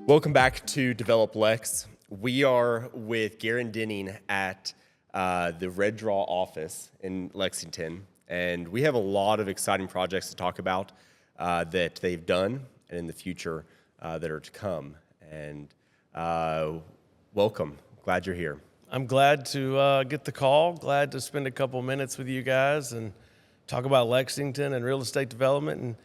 Welcome back to DevelopLex. We are with Garyen Denning at the Red Draw office in Lexington, and we have a lot of exciting projects to talk about that they've done and in the future that are to come. And welcome. Glad you're here. I'm glad to get the call, glad to spend a couple minutes with you guys and talk about Lexington and real estate development and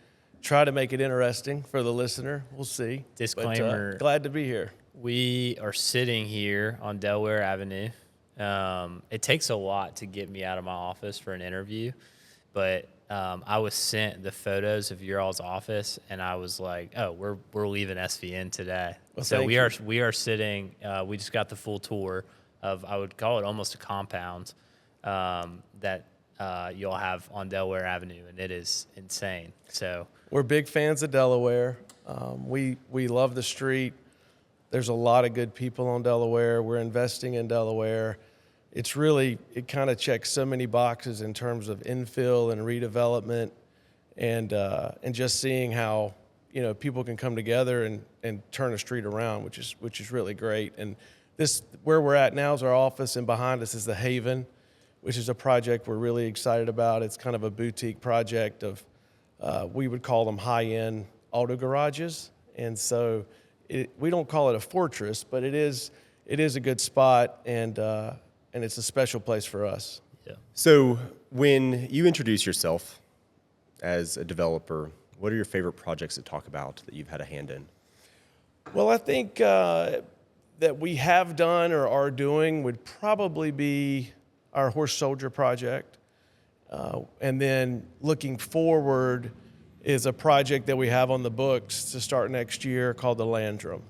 try to make it interesting for the listener. We'll see. Disclaimer. But, glad to be here. We are sitting here on Delaware Avenue. It takes a lot to get me out of my office for an interview, but I was sent the photos of your all's office, and I was like, "Oh, we're leaving SVN today." Well, so we you. are sitting. We just got the full tour of, I would call it almost a compound that you'll have on Delaware Avenue, and it is insane. So We're big fans of Delaware. We love the street. There's a lot of good people on Delaware. We're investing in Delaware. It kind of checks so many boxes in terms of infill and redevelopment, and just seeing how people can come together and turn a street around, which is really great. And this, where we're at now, is our office, and behind us is the Haven, which is a project we're really excited about. It's kind of a boutique project of we would call them high-end auto garages, and so we don't call it a fortress, but it is a good spot, and it's a special place for us. yeah. So when you introduce yourself as a developer, what are your favorite projects to talk about that you've had a hand in? Well, I think that we have done or are doing would probably be our Horse Soldier project. And then looking forward is a project that we have on the books to start next year called the Landrum.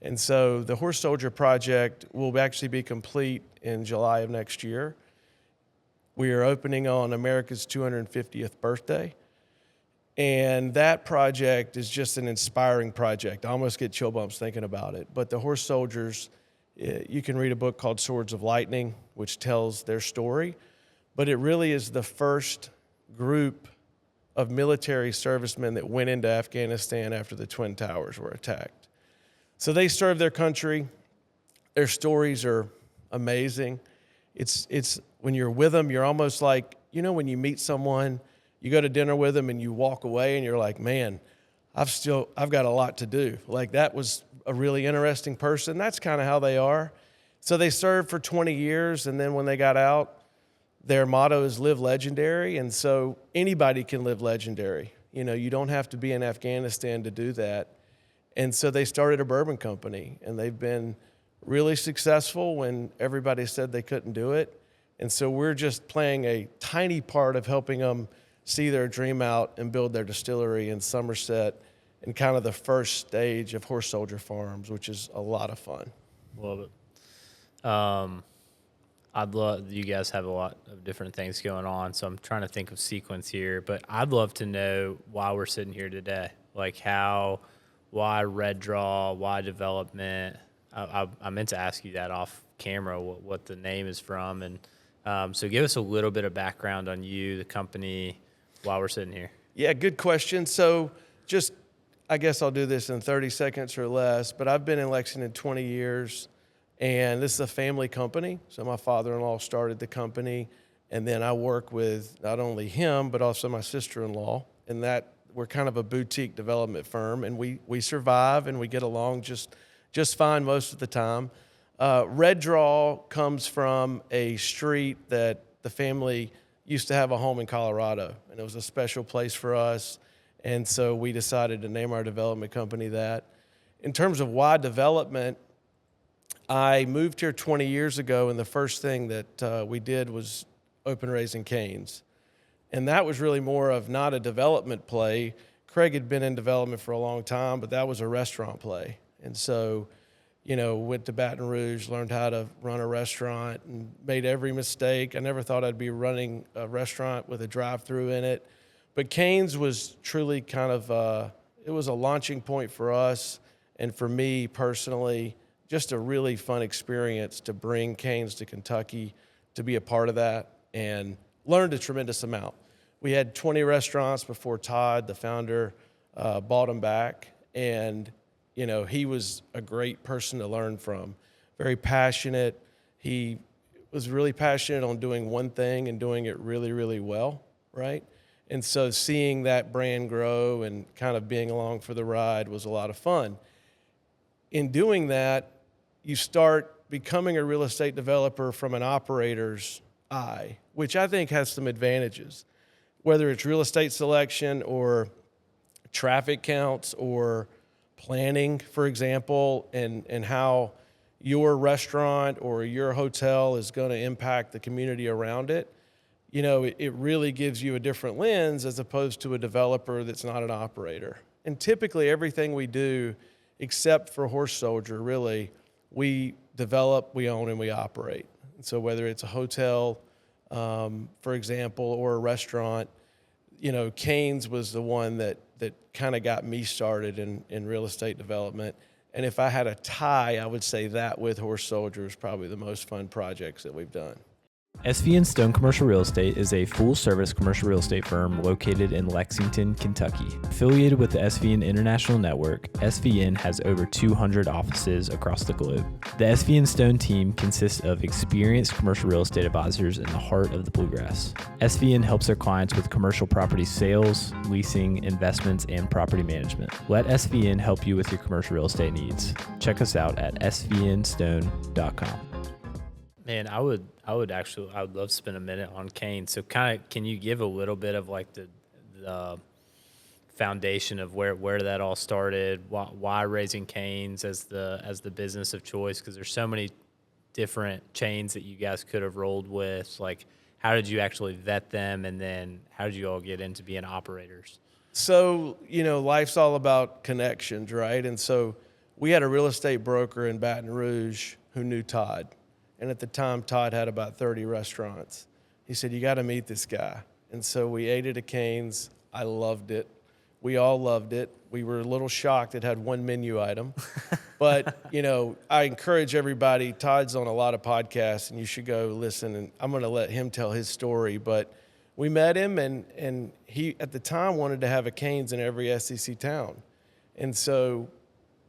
And so the Horse Soldier project will actually be complete in July of next year. We are opening on America's 250th birthday. And that project is just an inspiring project. I almost get chill bumps thinking about it. But the Horse Soldiers, you can read a book called Swords of Lightning, which tells their story. But it really is the first group of military servicemen that went into Afghanistan after the Twin Towers were attacked. So they served their country. Their stories are amazing. It's when you're with them, you're almost like, when you meet someone, you go to dinner with them and you walk away and you're like, man, I've got a lot to do. Like, that was a really interesting person. That's kind of how they are. So they served for 20 years, and then when they got out, their motto is live legendary, and so anybody can live legendary. You don't have to be in Afghanistan to do that. And so they started a bourbon company, and they've been really successful when everybody said they couldn't do it. And so we're just playing a tiny part of helping them see their dream out and build their distillery in Somerset in kind of the first stage of Horse Soldier Farms, which is a lot of fun. Love it. I'd love, you guys have a lot of different things going on, so I'm trying to think of sequence here, but I'd love to know why we're sitting here today. Like, why Red Draw, why development? I meant to ask you that off camera, what the name is from, and so give us a little bit of background on you, the company, why we're sitting here. Yeah, good question. So I guess I'll do this in 30 seconds or less, but I've been in Lexington 20 years. And this is a family company. So my father-in-law started the company, and then I work with not only him, but also my sister-in-law. And that we're kind of a boutique development firm, and we survive and we get along just fine most of the time. Red Draw comes from a street that the family used to have a home in Colorado, and it was a special place for us. And so we decided to name our development company that. In terms of why development, I moved here 20 years ago, and the first thing that we did was open Raising Cane's. And that was really more of not a development play. Craig had been in development for a long time, but that was a restaurant play. And so, went to Baton Rouge, learned how to run a restaurant, and made every mistake. I never thought I'd be running a restaurant with a drive-through in it. But Cane's was truly kind of, it was a launching point for us, and for me personally, just a really fun experience to bring Cane's to Kentucky, to be a part of that, and learned a tremendous amount. We had 20 restaurants before Todd, the founder, bought them back. And he was a great person to learn from. Very passionate. He was really passionate on doing one thing and doing it really, really well, right? And so seeing that brand grow and kind of being along for the ride was a lot of fun. In doing that, you start becoming a real estate developer from an operator's eye, which I think has some advantages, whether it's real estate selection or traffic counts or planning, for example, and how your restaurant or your hotel is going to impact the community around it. It really gives you a different lens as opposed to a developer that's not an operator. And typically everything we do, except for Horse Soldier, really, we develop, we own, and we operate. And so whether it's a hotel, for example, or a restaurant, Cane's was the one that kind of got me started in real estate development. And if I had a tie, I would say that with Horse Soldier is probably the most fun projects that we've done. SVN Stone Commercial Real Estate is a full-service commercial real estate firm located in Lexington, Kentucky. Affiliated with the SVN International Network, SVN has over 200 offices across the globe. The SVN Stone team consists of experienced commercial real estate advisors in the heart of the Bluegrass. SVN helps their clients with commercial property sales, leasing, investments, and property management. Let SVN help you with your commercial real estate needs. Check us out at svnstone.com. Man, I would love to spend a minute on Kane. So can you give a little bit of like the foundation of where that all started, why raising canes as the business of choice? Because there's so many different chains that you guys could have rolled with. Like, how did you actually vet them, and then how did you all get into being operators? So, life's all about connections, right? And so we had a real estate broker in Baton Rouge who knew Todd. And at the time, Todd had about 30 restaurants. He said, you got to meet this guy. And so we ate at a Cane's. I loved it. We all loved it. We were a little shocked it had one menu item. But, I encourage everybody. Todd's on a lot of podcasts, and you should go listen. And I'm going to let him tell his story. But we met him, and he, at the time, wanted to have a Cane's in every SEC town. And so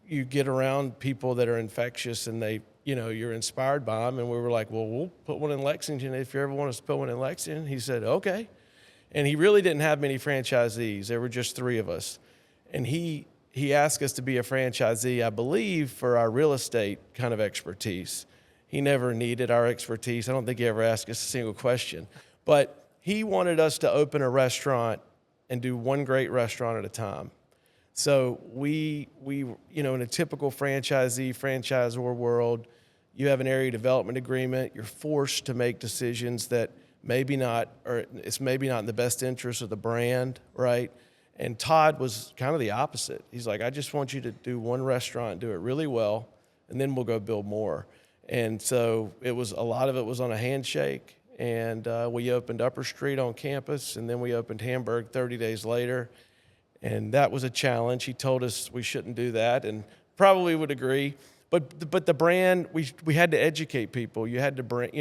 you get around people that are infectious, and they, you're inspired by them. And we were like, well, we'll put one in Lexington if you ever want us to put one in Lexington. He said, okay. And he really didn't have many franchisees. There were just 3 of us. And he asked us to be a franchisee, I believe, for our real estate kind of expertise. He never needed our expertise. I don't think he ever asked us a single question. But he wanted us to open a restaurant and do one great restaurant at a time. So we in a typical franchisor world, you have an area development agreement. You're forced to make decisions that it's maybe not in the best interest of the brand, right? And Todd was kind of the opposite. He's like, I just want you to do one restaurant, do it really well, and then we'll go build more. And so a lot of it was on a handshake. And we opened Upper Street on campus, and then we opened Hamburg 30 days later. And that was a challenge. He told us we shouldn't do that, and probably would agree. But the brand, we had to educate people. We had to brand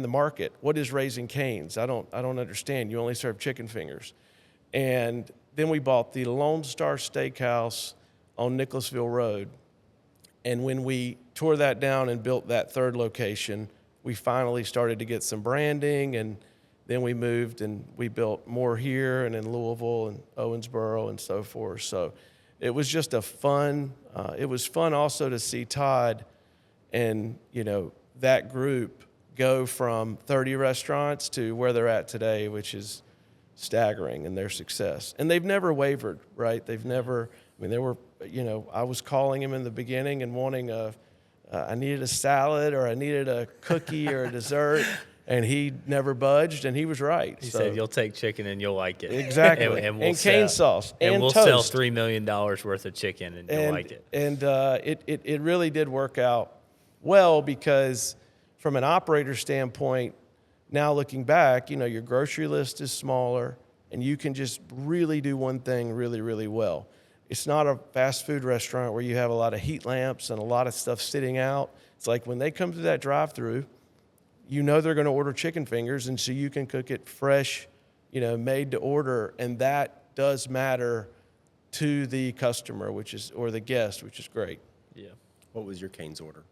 the market. What is Raising Cane's? I don't understand. You only serve chicken fingers. And then we bought the Lone Star Steakhouse on Nicholasville Road. And when we tore that down and built that 3rd location, we finally started to get some branding, and then we moved and we built more here and in Louisville and Owensboro and so forth. So it was just it was fun also to see Todd and, that group go from 30 restaurants to where they're at today, which is staggering in their success. And they've never wavered, right? I was calling him in the beginning and wanting I needed a salad or I needed a cookie or a dessert. And he never budged, and he was right. He said, you'll take chicken and you'll like it. Exactly. and cane sauce. And we'll toast. sell $3 million worth of chicken, and you'll like it. And it really did work out well, because from an operator standpoint, now looking back, your grocery list is smaller, and you can just really do one thing really, really well. It's not a fast food restaurant where you have a lot of heat lamps and a lot of stuff sitting out. It's like when they come through that drive-through, they're going to order chicken fingers, and so you can cook it fresh, made to order, and that does matter to the customer, or the guest, which is great. Yeah. What was your Cane's order?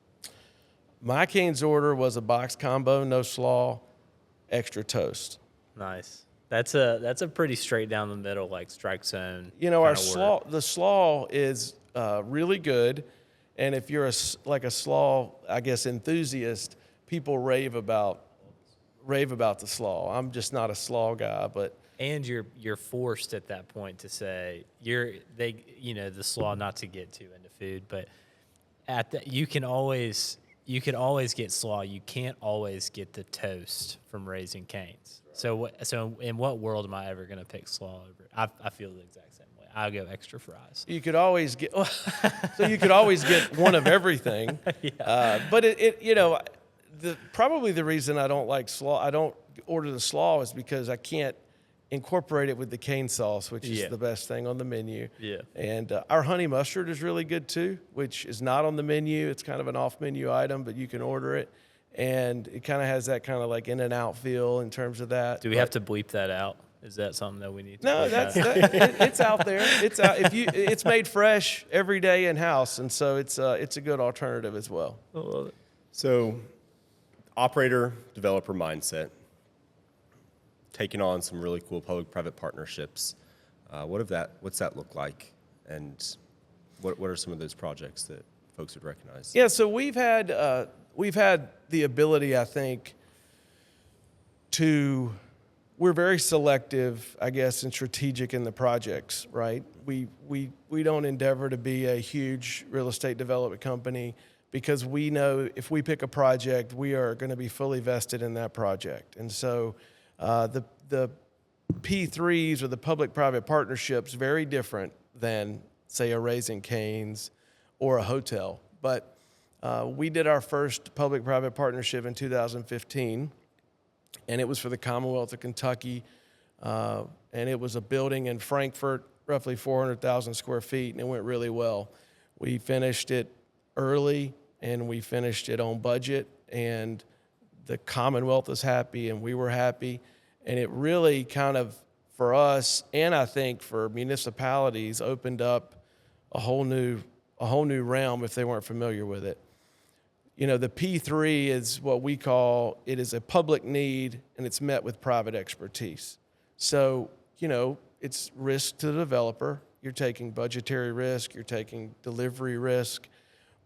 My Cane's order was a box combo, no slaw, extra toast. Nice. That's a pretty straight down the middle, like strike zone. Our kinda work. the slaw is really good, and if you're a slaw, I guess, enthusiast, people rave about the slaw. I'm just not a slaw guy, but And you're forced at that point to say the slaw, not to get too into food, but you can always get slaw. You can't always get the toast from Raising Cane's. So in what world am I ever going to pick slaw over? I feel the exact same way. I'll go extra fries. you could always get one of everything. But probably the reason I don't like slaw, I don't order the slaw, is because I can't incorporate it with the cane sauce, which is the best thing on the menu. Yeah. And our honey mustard is really good too, which is not on the menu. It's kind of an off-menu item, but you can order it. And it kind of has that kind of like in and out feel in terms of that. Do we have to bleep that out? Is that something that we need to No, bleep it's out there. It's out. It's made fresh every day in house, and so it's a good alternative as well. I love it. So, operator developer mindset, taking on some really cool public-private partnerships. What's that look like, and what are some of those projects that folks would recognize? Yeah, so we've had the ability, I think, we're very selective, I guess, and strategic in the projects, right? We don't endeavor to be a huge real estate development company, because we know if we pick a project, we are going to be fully vested in that project. And so the P3s, or the public-private partnerships, very different than, say, a Raising Cane's or a hotel. But we did our first public-private partnership in 2015, and it was for the Commonwealth of Kentucky, and it was a building in Frankfort, roughly 400,000 square feet, and it went really well. We finished it early, and we finished it on budget, and the Commonwealth was happy, and we were happy, and it really kind of, for us, and I think for municipalities, opened up a whole new realm if they weren't familiar with it. The P3 is what we call, it is a public need, and it's met with private expertise. So, it's risk to the developer. You're taking budgetary risk, you're taking delivery risk,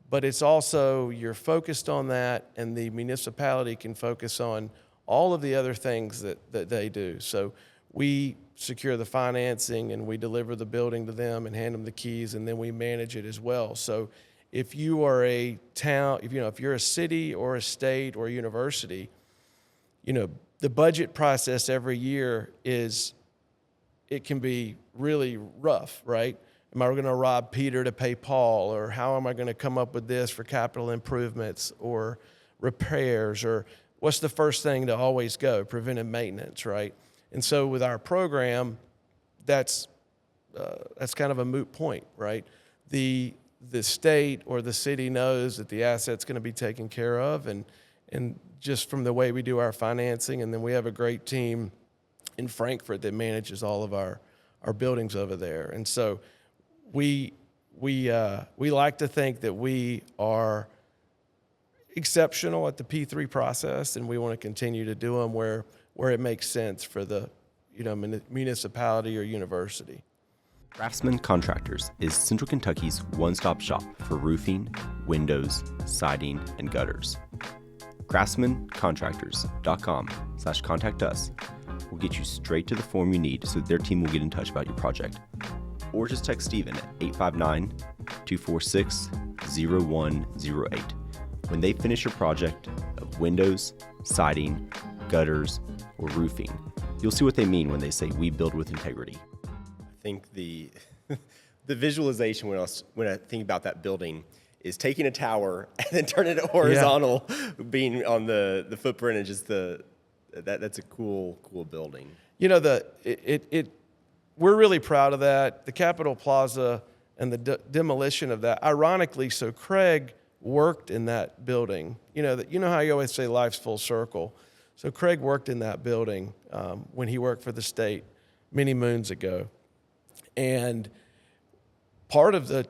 but it's also, you're focused on that, and the municipality can focus on all of the other things that they do. So we secure the financing, and we deliver the building to them and hand them the keys, and then we manage it as well. So if you are a town, if you're a city or a state or a university, the budget process every year it can be really rough, right? Am I going to rob Peter to pay Paul? Or how am I going to come up with this for capital improvements or repairs? Or what's the first thing to always go? Preventive maintenance, right? And so with our program, that's kind of a moot point, right? The state or the city knows that the asset's going to be taken care of, and just from the way we do our financing, and then we have a great team in Frankfurt that manages all of our buildings over there. And so we like to think that we are exceptional at the P3 process, and we want to continue to do them where it makes sense for the municipality or university. Craftsman Contractors is Central Kentucky's one-stop shop for roofing, windows, siding, and gutters. CraftsmanContractors.com/contact us will get you straight to the form you need so that their team will get in touch about your project. Or just text Steven at 859-246-0108. When they finish your project of windows, siding, gutters, or roofing, you'll see what they mean when they say we build with integrity. I think the visualization when I think about that building is taking a tower and then turning it horizontal, being on the footprint, and just that's a cool building. We're really proud of that. The Capitol Plaza and the demolition of that. Ironically, so Craig worked in that building. You know how you always say life's full circle. So Craig worked in that building when he worked for the state many moons ago. And part of the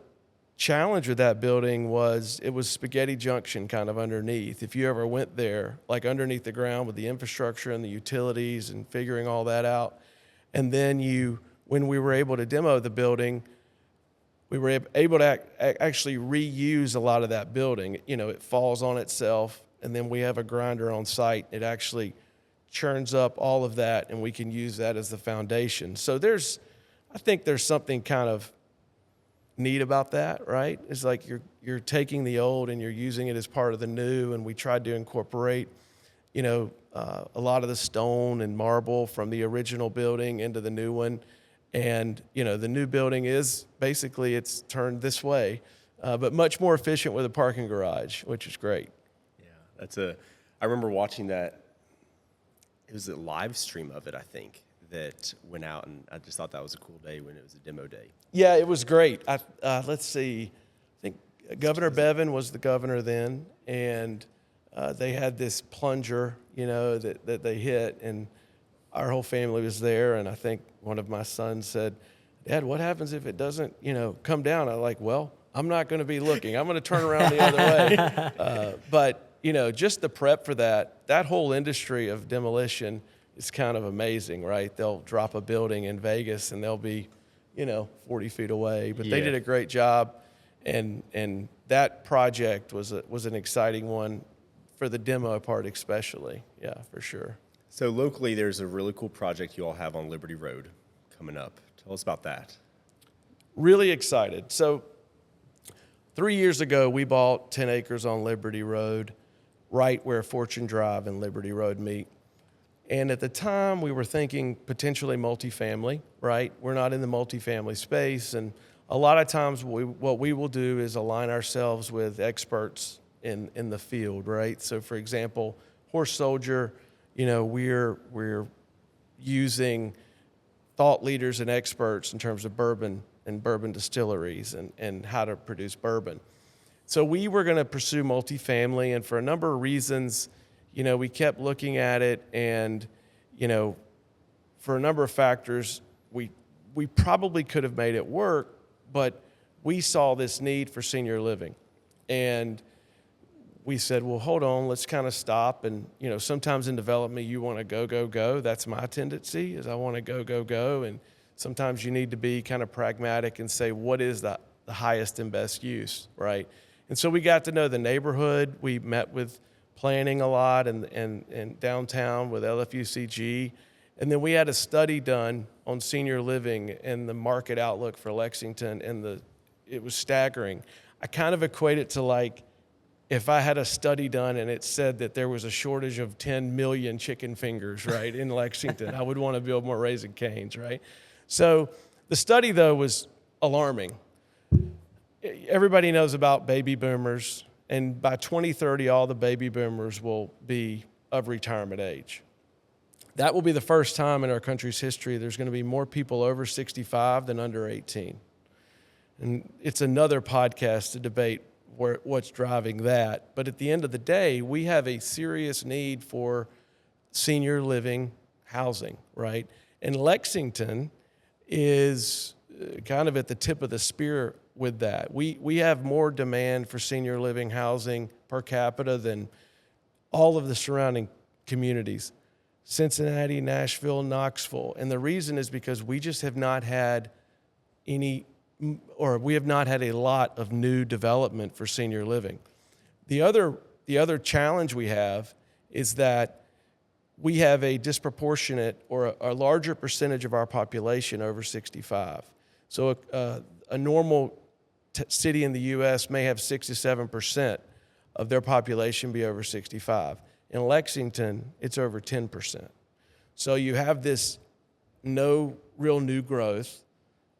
challenge with that building was it was spaghetti junction kind of underneath. If you ever went there, like underneath the ground with the infrastructure and the utilities and figuring all that out. And then when we were able to demo the building, we were able to actually reuse a lot of that building. You know, it falls on itself, and then we have a grinder on site. It actually churns up all of that, and we can use that as the foundation. So I think there's something kind of neat about that, right? It's like you're taking the old and you're using it as part of the new, and we tried to incorporate, you know, a lot of the stone and marble from the original building into the new one. And, you know, the new building is basically, it's turned this way, but much more efficient with a parking garage, which is great. Yeah, I remember watching that. It was a live stream of it, I think, that went out, and I just thought that was a cool day when it was a demo day. Yeah, it was great. Let's see, I think Governor Bevin was the governor then, and they had this plunger, you know, that they hit, and our whole family was there, and I think one of my sons said, "Dad, what happens if it doesn't, you know, come down?" I'm like, "Well, I'm not going to be looking. I'm going to turn around the other way." But, you know, just the prep for that whole industry of demolition is kind of amazing, right? They'll drop a building in Vegas and they'll be, you know, 40 feet away. But they did a great job, and that project was an exciting one for the demo part especially. Yeah, for sure. So locally, there's a really cool project you all have on Liberty Road coming up. Tell us about that. Really excited. So 3 years ago, we bought 10 acres on Liberty Road, right where Fortune Drive and Liberty Road meet. And at the time, we were thinking potentially multifamily, right? We're not in the multifamily space. And a lot of times what we will do is align ourselves with experts in the field, right? So for example, Horse Soldier, you know, we're using thought leaders and experts in terms of bourbon and bourbon distilleries and how to produce bourbon. So we were going to pursue multifamily, and for a number of reasons, you know, we kept looking at it, and, you know, for a number of factors, we probably could have made it work, but we saw this need for senior living. And we said, well, hold on, let's kind of stop. And, you know, sometimes in development, you want to go. That's my tendency, is I want to go. And sometimes you need to be kind of pragmatic and say, what is the highest and best use, right? And so we got to know the neighborhood. We met with planning a lot and downtown with LFUCG. And then we had a study done on senior living and the market outlook for Lexington, and it was staggering. I kind of equate it to like, if I had a study done and it said that there was a shortage of 10 million chicken fingers, right, in Lexington, I would want to build more Raising Cane's, right? So the study, though, was alarming. Everybody knows about baby boomers, and by 2030, all the baby boomers will be of retirement age. That will be the first time in our country's history there's going to be more people over 65 than under 18. And it's another podcast to debate what's driving that. But at the end of the day, we have a serious need for senior living housing, right? And Lexington is kind of at the tip of the spear with that. We have more demand for senior living housing per capita than all of the surrounding communities. Cincinnati, Nashville, Knoxville. And the reason is because we just have not had we have not had a lot of new development for senior living. The other challenge we have is that we have a disproportionate or a larger percentage of our population over 65. So a normal city in the U.S. may have 6 to 7% of their population be over 65. In Lexington, it's over 10%. So you have this no real new growth,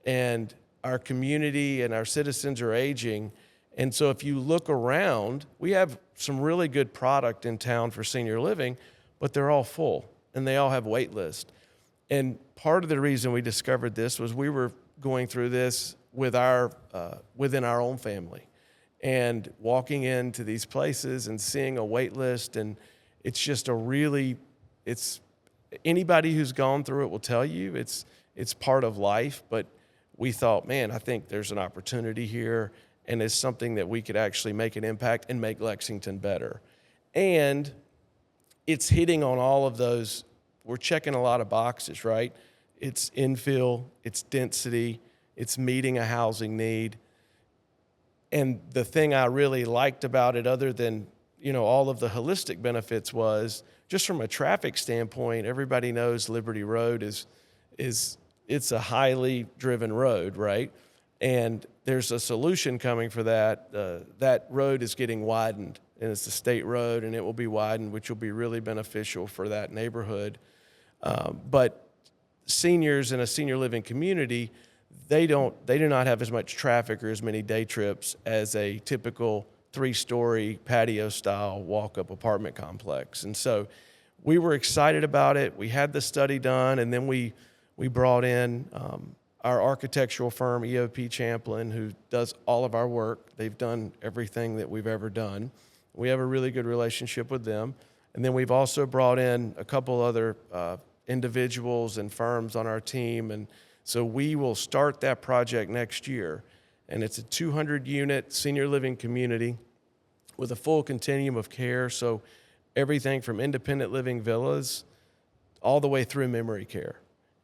and our community and our citizens are aging. And so if you look around, we have some really good product in town for senior living, but they're all full and they all have wait lists. And part of the reason we discovered this was we were going through this with within our own family and walking into these places and seeing a wait list. And it's just anybody who's gone through it will tell you it's part of life, but we thought, man, I think there's an opportunity here, and it's something that we could actually make an impact and make Lexington better. And it's hitting on all of those. We're checking a lot of boxes, right? It's infill, it's density, it's meeting a housing need. And the thing I really liked about it, other than, all of the holistic benefits, was just from a traffic standpoint, everybody knows Liberty Road is it's a highly driven road, right? And there's a solution coming for that. That road is getting widened, and it's a state road, and it will be widened, which will be really beneficial for that neighborhood. But seniors in a senior living community, they do not have as much traffic or as many day trips as a typical 3-story patio-style walk-up apartment complex. And so we were excited about it. We had the study done, and then we brought in our architectural firm, EOP Champlin, who does all of our work. They've done everything that we've ever done. We have a really good relationship with them. And then we've also brought in a couple other individuals and firms on our team. And so we will start that project next year. And it's a 200-unit senior living community with a full continuum of care. So everything from independent living villas all the way through memory care.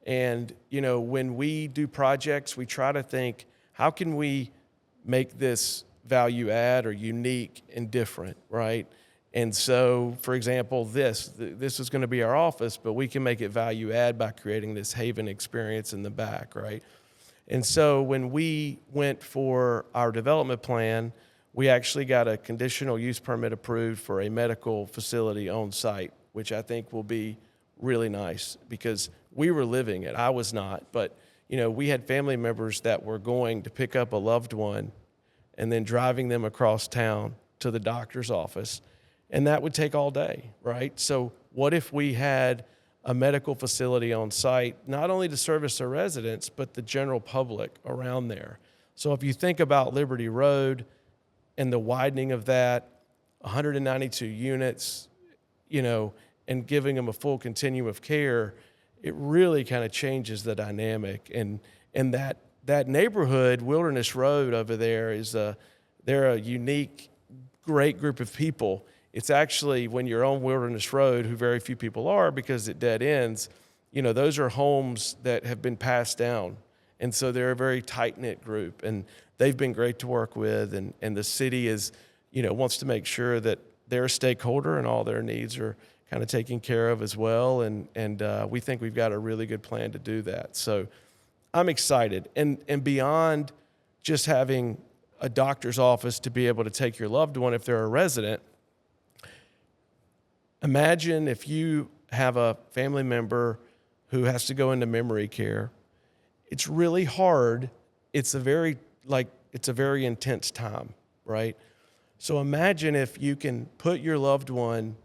And, when we do projects, we try to think, how can we make this value add or unique and different, right? And so, for example, this is going to be our office, but we can make it value add by creating this haven experience in the back, right? And so when we went for our development plan, we actually got a conditional use permit approved for a medical facility on site, which I think will be really nice because we were living it. I was not, but we had family members that were going to pick up a loved one and then driving them across town to the doctor's office, and that would take all day, right? So what if we had a medical facility on site, not only to service the residents, but the general public around there? So if you think about Liberty Road and the widening of that, 192 units, and giving them a full continuum of care, it really kind of changes the dynamic. And that neighborhood, Wilderness Road over there, they're a unique, great group of people. It's actually, when you're on Wilderness Road, who very few people are because it dead ends, those are homes that have been passed down. And so they're a very tight-knit group, and they've been great to work with. And the city wants to make sure that they're a stakeholder and all their needs are kind of taken care of as well. And we think we've got a really good plan to do that. So I'm excited. And beyond just having a doctor's office to be able to take your loved one if they're a resident, imagine if you have a family member who has to go into memory care. It's really hard. It's a very intense time, right? So imagine if you can move your loved one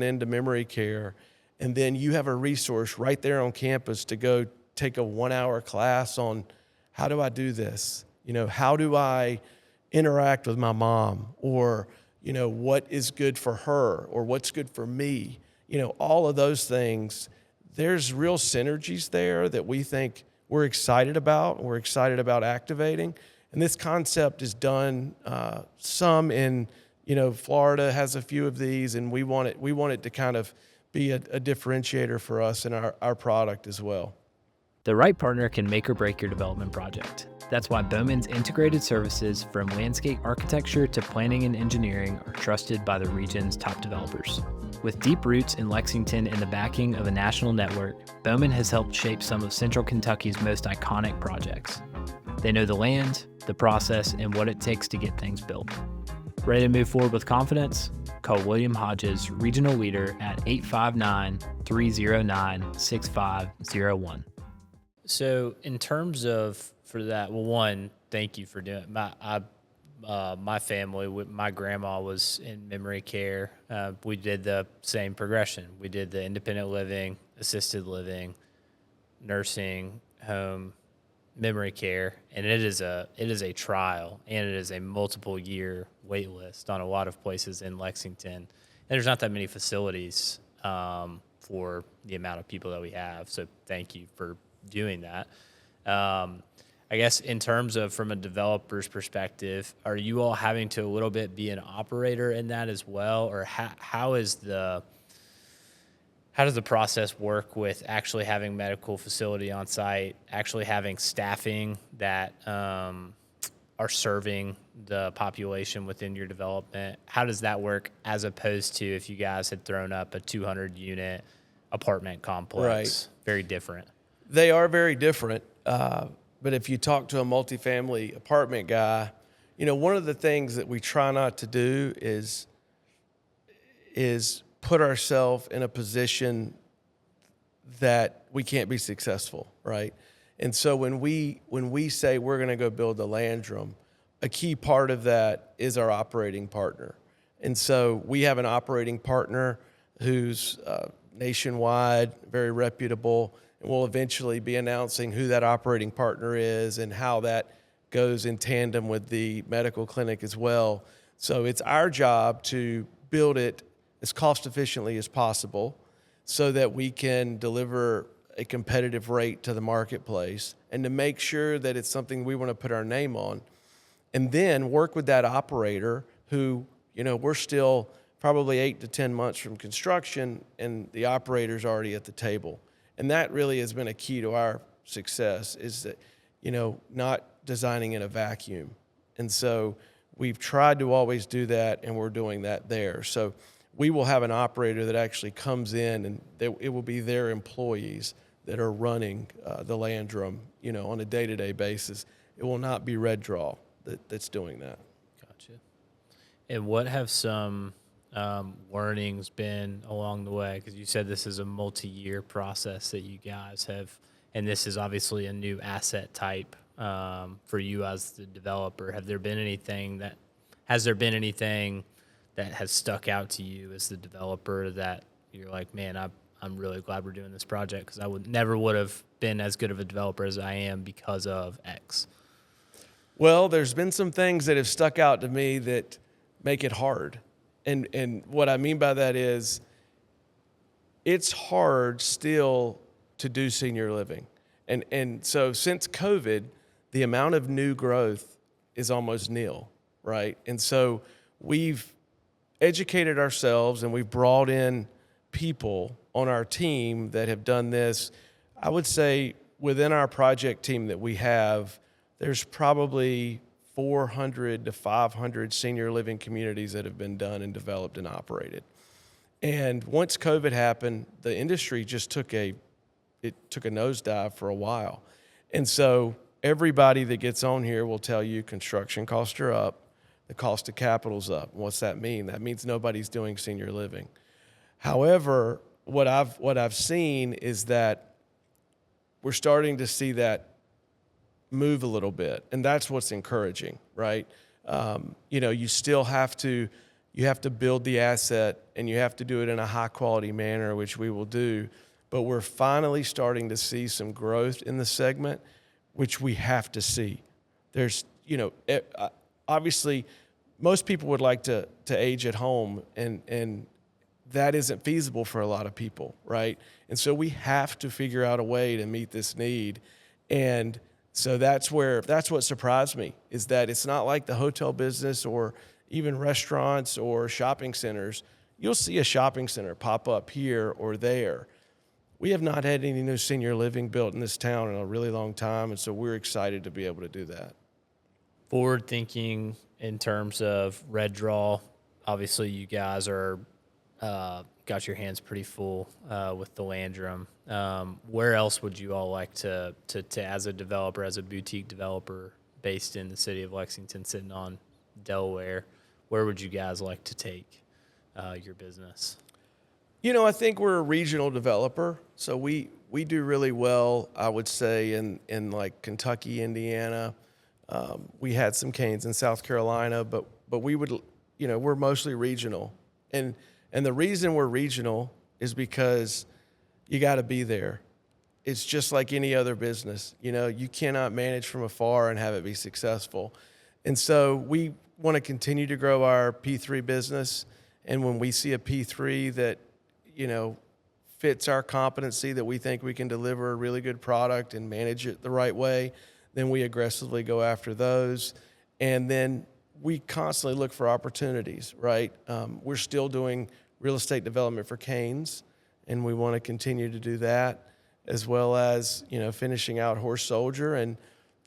into memory care, and then you have a resource right there on campus to go take a 1-hour class on how do I do this? How do I interact with my mom? Or, what is good for her or what's good for me? All of those things, there's real synergies there that we think we're excited about. We're excited about activating. And this concept is done some in, Florida has a few of these, and we want it to kind of be a differentiator for us and our product as well. The right partner can make or break your development project. That's why Bowman's integrated services, from landscape architecture to planning and engineering, are trusted by the region's top developers. With deep roots in Lexington and the backing of a national network, Bowman has helped shape some of Central Kentucky's most iconic projects. They know the land, the process, and what it takes to get things built. Ready to move forward with confidence? Call William Hodges, Regional Leader, at 859-309-6501. So in terms of, for that, well, one, thank you for doing it. My family, my grandma was in memory care. We did the same progression. We did the independent living, assisted living, nursing home, memory care, and it is a trial, and it is a multiple year wait list on a lot of places in Lexington. And there's not that many facilities for the amount of people that we have. So thank you for doing that. I guess in terms of from a developer's perspective, are you all having to a little bit be an operator in that as well, or how does the process work with actually having medical facility on site, actually having staffing that are serving the population within your development? How does that work as opposed to if you guys had thrown up a 200-unit apartment complex? Right. Very different. They are very different. But if you talk to a multifamily apartment guy, one of the things that we try not to do is put ourselves in a position that we can't be successful, right? And so when we say we're going to go build the Landrum, a key part of that is our operating partner. And so we have an operating partner who's nationwide, very reputable, and we'll eventually be announcing who that operating partner is and how that goes in tandem with the medical clinic as well. So it's our job to build it as cost efficiently as possible so that we can deliver a competitive rate to the marketplace and to make sure that it's something we want to put our name on. And then work with that operator who, we're still probably 8 to 10 months from construction and the operator's already at the table. And that really has been a key to our success is that, not designing in a vacuum. And so we've tried to always do that, and we're doing that there. So we will have an operator that actually comes in, and it will be their employees that are running the Landrum, on a day-to-day basis. It will not be Red Draw that's doing that. Gotcha. And what have some learnings been along the way? Because you said this is a multi-year process that you guys have, and this is obviously a new asset type for you as the developer. Has there been anything that has stuck out to you as the developer that you're like, man, I'm really glad we're doing this project because I never would have been as good of a developer as I am because of X? Well, there's been some things that have stuck out to me that make it hard. And what I mean by that is it's hard still to do senior living. And so since COVID, the amount of new growth is almost nil, right? And so we've educated ourselves and we've brought in people on our team that have done this. I would say within our project team that we have, there's probably 400 to 500 senior living communities that have been done and developed and operated. And once COVID happened, the industry just took a nosedive for a while. And so everybody that gets on here will tell you construction costs are up, the cost of capital's up. What's that mean? That means nobody's doing senior living. However, what I've seen is that we're starting to see that move a little bit, and that's what's encouraging, right? You still have to build the asset, and you have to do it in a high quality manner, which we will do. But we're finally starting to see some growth in the segment, which we have to see. There's, obviously, most people would like to age at home, and that isn't feasible for a lot of people, right? And so we have to figure out a way to meet this need. And so that's what surprised me, is that it's not like the hotel business or even restaurants or shopping centers. You'll see a shopping center pop up here or there. We have not had any new senior living built in this town in a really long time, and so we're excited to be able to do that. Forward thinking in terms of Red Draw, obviously you guys are got your hands pretty full with the Landrum. Where else would you all like to as a developer, as a boutique developer based in the city of Lexington, sitting on Delaware, where would you guys like to take your business? I think we're a regional developer, so we do really well, I would say, in like Kentucky, Indiana. We had some canes in South Carolina, but we would, we're mostly regional. And the reason we're regional is because you got to be there. It's just like any other business. You cannot manage from afar and have it be successful. And so we want to continue to grow our P3 business. And when we see a P3 that, fits our competency, that we think we can deliver a really good product and manage it the right way, then we aggressively go after those. And then we constantly look for opportunities, right? We're still doing real estate development for Canes, and we want to continue to do that, as well as, finishing out Horse Soldier. And,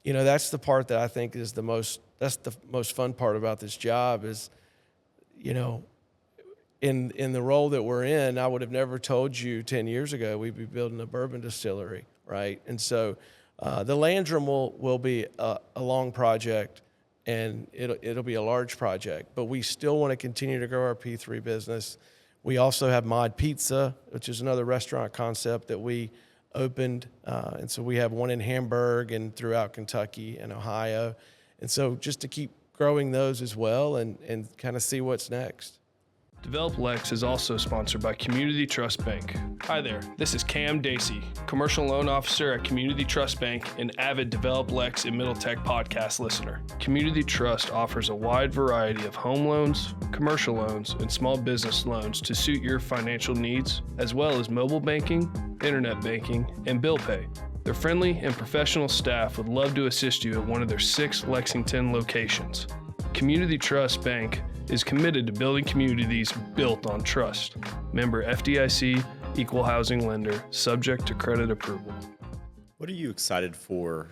that's the part that I think is that's the most fun part about this job is, in the role that we're in, I would have never told you 10 years ago we'd be building a bourbon distillery, right? And so the Landrum will be a long project, and it'll be a large project, but we still want to continue to grow our P3 business. We also have Mod Pizza, which is another restaurant concept that we opened, and so we have one in Hamburg and throughout Kentucky and Ohio. And so just to keep growing those as well and kind of see what's next. DevelopLex is also sponsored by Community Trust Bank. Hi there, this is Cam Dacey, Commercial Loan Officer at Community Trust Bank and avid DevelopLex and Middle Tech podcast listener. Community Trust offers a wide variety of home loans, commercial loans, and small business loans to suit your financial needs, as well as mobile banking, internet banking, and bill pay. Their friendly and professional staff would love to assist you at one of their 6 Lexington locations. Community Trust Bank is committed to building communities built on trust. Member FDIC, equal housing lender, subject to credit approval. What are you excited for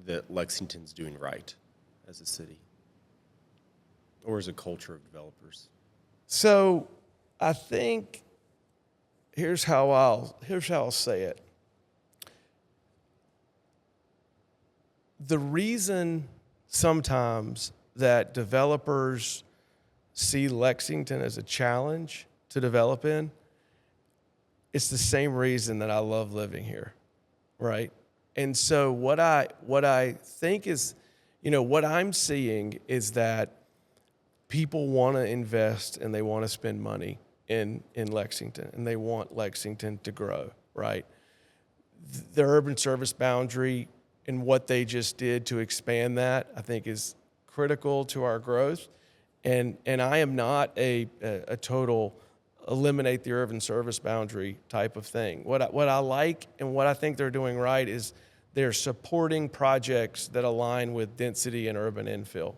that Lexington's doing right as a city? Or as a culture of developers? So I think here's how I'll say it. The reason sometimes that developers see Lexington as a challenge to develop in, it's the same reason that I love living here, right? And so what I think is, what I'm seeing is that people want to invest and they want to spend money in Lexington, and they want Lexington to grow, right? The urban service boundary and what they just did to expand that, I think, is critical to our growth. And I am not a total eliminate the urban service boundary type of thing. What I like and what I think they're doing right is they're supporting projects that align with density and urban infill,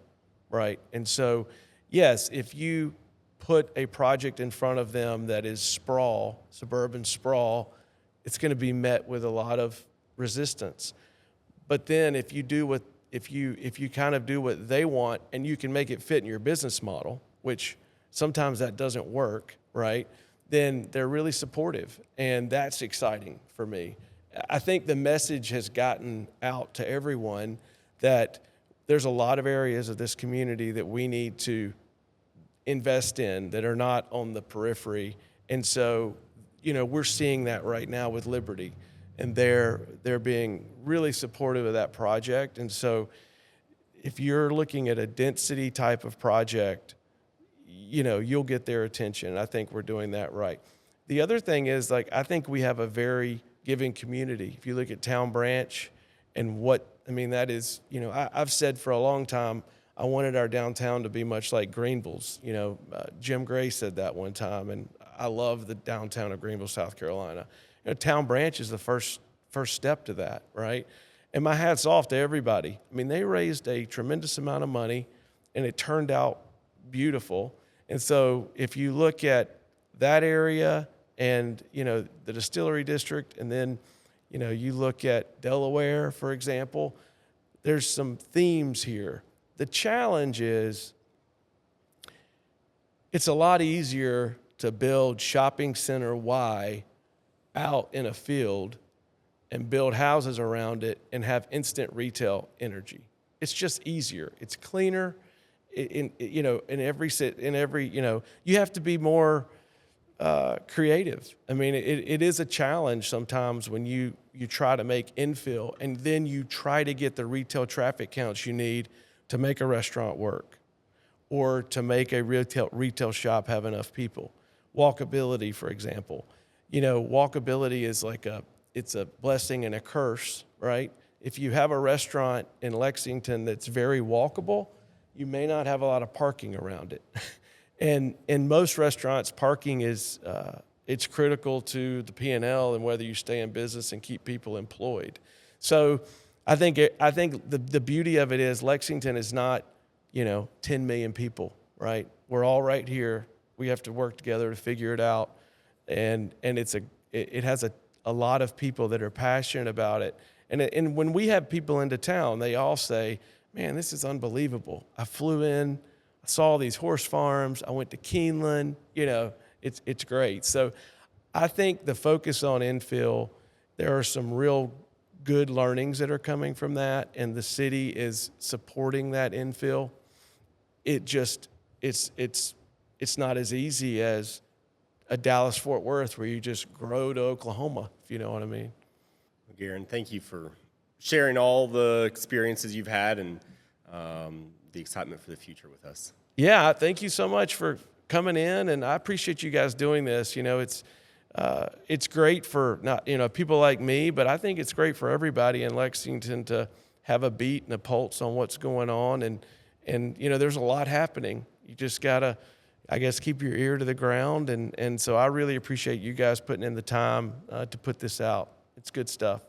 right? And so, yes, if you put a project in front of them that is sprawl, suburban sprawl, it's going to be met with a lot of resistance. But then if you kind of do what they want and you can make it fit in your business model, which sometimes that doesn't work, right? Then they're really supportive, and that's exciting for me. I think the message has gotten out to everyone that there's a lot of areas of this community that we need to invest in that are not on the periphery. And so, we're seeing that right now with Liberty, and they're being really supportive of that project. And so if you're looking at a density type of project, you'll get their attention. And I think we're doing that right. The other thing is, I think we have a very giving community. If you look at Town Branch and that is, I've said for a long time, I wanted our downtown to be much like Greenville's. Jim Gray said that one time, and I love the downtown of Greenville, South Carolina. Town Branch is the first step to that, right? And my hat's off to everybody. They raised a tremendous amount of money, and it turned out beautiful. And so if you look at that area and, the distillery district, and then, you look at Delaware, for example, there's some themes here. The challenge is it's a lot easier to build shopping center Y out in a field and build houses around it and have instant retail energy. It's just easier. It's cleaner. You have to be more creative. It is a challenge sometimes when you try to make infill and then you try to get the retail traffic counts you need to make a restaurant work or to make a retail shop have enough people. Walkability, for example. Walkability is it's a blessing and a curse, right? If you have a restaurant in Lexington that's very walkable, you may not have a lot of parking around it. And in most restaurants, parking is it's critical to the P&L and whether you stay in business and keep people employed. So I think the beauty of it is Lexington is not, 10 million people, right? We're all right here. We have to work together to figure it out. And it has a lot of people that are passionate about it. And when we have people into town, they all say, man, this is unbelievable. I flew in, I saw these horse farms. I went to Keeneland, it's great. So I think the focus on infill, there are some real good learnings that are coming from that, and the city is supporting that infill. It's not as easy as a Dallas-Fort Worth where you just grow to Oklahoma, if you know what I mean. Garyen, thank you for sharing all the experiences you've had and the excitement for the future with us. Yeah, thank you so much for coming in, and I appreciate you guys doing this. It's great for not people like me, but I think it's great for everybody in Lexington to have a beat and a pulse on what's going on, and there's a lot happening. You just gotta, I guess, keep your ear to the ground, and so I really appreciate you guys putting in the time to put this out. It's good stuff.